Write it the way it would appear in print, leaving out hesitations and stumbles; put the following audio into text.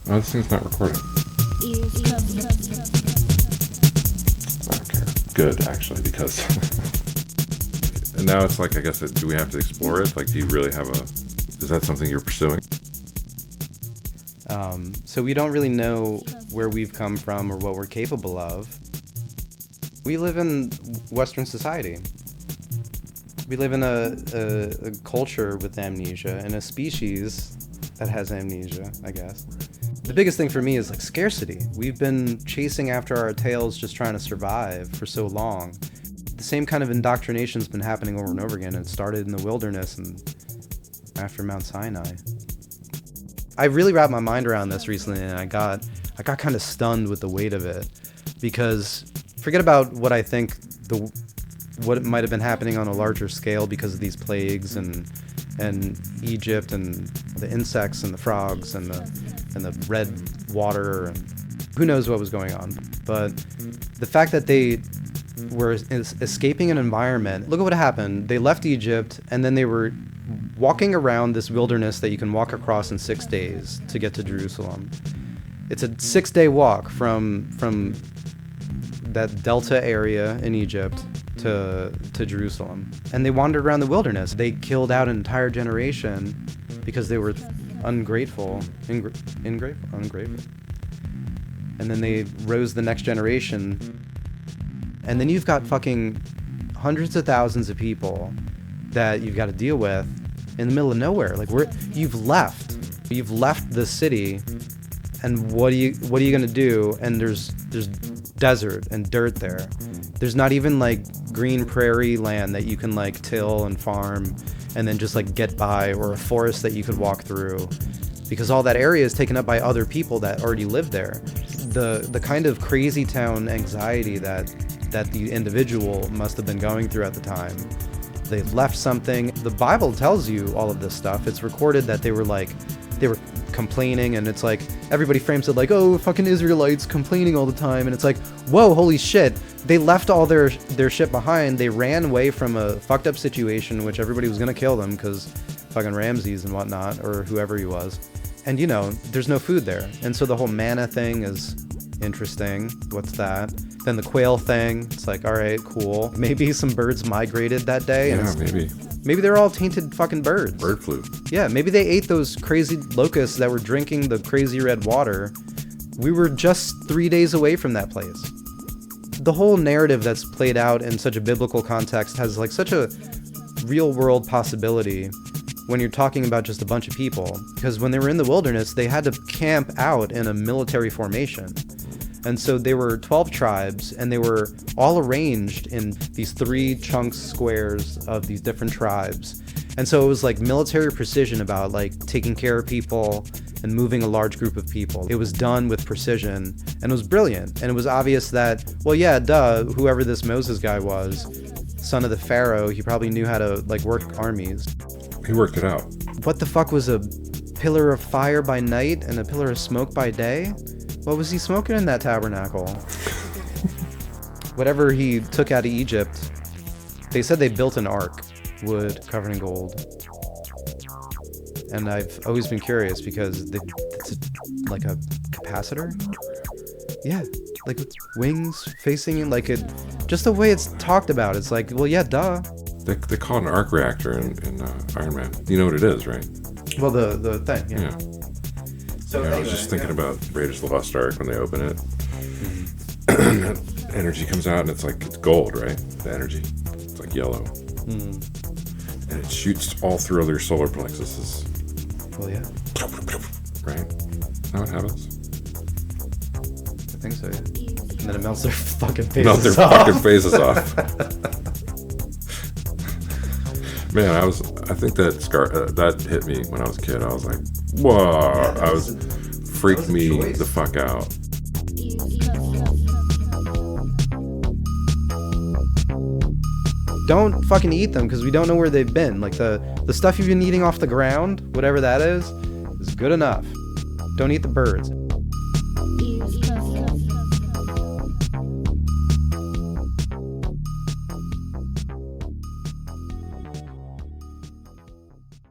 Oh, this thing's not recording. I don't care. Good, actually, because... And now it's like, I guess, do we have to explore it? Like, do you really have a... Is that something you're pursuing? So we don't really know where we've come from or what we're capable of. We live in Western society. We live in a culture with amnesia and a species that has amnesia, I guess. The biggest thing for me is like scarcity. We've been chasing after our tails just trying to survive for so long. The same kind of indoctrination's been happening over and over again. It started in the wilderness and after Mount Sinai. I really wrapped my mind around this recently, and I got kind of stunned with the weight of it, because forget about what I think what might have been happening on a larger scale because of these plagues and Egypt and the insects and the frogs and the red water and who knows what was going on. But the fact that they were escaping an environment, look at what happened. They left Egypt and then they were walking around this wilderness that you can walk across in 6 days to get to Jerusalem. It's a 6-day walk from that delta area in Egypt to Jerusalem. And they wandered around the wilderness. They killed out an entire generation because they were ungrateful. And then they rose the next generation. And then you've got fucking hundreds of thousands of people that you've got to deal with in the middle of nowhere. Like you've left the city, and what are you gonna do? And there's desert and dirt there. There's not even like green prairie land that you can like till and farm and then just like get by, or a forest that you could walk through, because all that area is taken up by other people that already live there. The kind of crazy town anxiety that the individual must have been going through at the time. They left something. The Bible tells you all of this stuff. It's recorded that they were complaining, and it's like everybody frames it like, oh, fucking Israelites complaining all the time, and it's like, whoa, holy shit, they left all their shit behind. They ran away from a fucked up situation, which everybody was gonna kill them because fucking Ramses and whatnot, or whoever he was, and you know, there's no food there. And so the whole manna thing is interesting. What's that? Then the quail thing, it's like, all right, cool, maybe some birds migrated that day. Yeah, and maybe they're all tainted fucking birds. Bird flu. Yeah, maybe they ate those crazy locusts that were drinking the crazy red water. We were just 3 days away from that place. The whole narrative that's played out in such a biblical context has like such a real world possibility when you're talking about just a bunch of people. Because when they were in the wilderness, they had to camp out in a military formation. And so they were 12 tribes, and they were all arranged in these 3 chunks, squares of these different tribes. And so it was like military precision about like taking care of people and moving a large group of people. It was done with precision, and it was brilliant. And it was obvious that, well, yeah, duh, whoever this Moses guy was, son of the Pharaoh, he probably knew how to like work armies. He worked it out. What the fuck was a pillar of fire by night and a pillar of smoke by day? What was he smoking in that tabernacle? Whatever he took out of Egypt, they said they built an ark, wood covered in gold. And I've always been curious because it's like a capacitor? Yeah, like with wings facing it, like it, just the way it's talked about, it's like, well, yeah, duh. They call it an arc reactor in Iron Man. You know what it is, right? Well, the thing, yeah. So yeah, I was just thinking about Raiders of the Lost Ark when they open it. Mm-hmm. Energy comes out and it's gold, right? The energy. It's like yellow. Mm. And it shoots all through other solar plexuses. Well, yeah. Right? Is that how it happens? I think so, yeah. And then it melts their fucking faces Melt their off. fucking faces off. Man, I think that hit me when I was a kid. I was like, whoa, freaked me the fuck out. Don't fucking eat them because we don't know where they've been. Like the stuff you've been eating off the ground, whatever that is good enough. Don't eat the birds.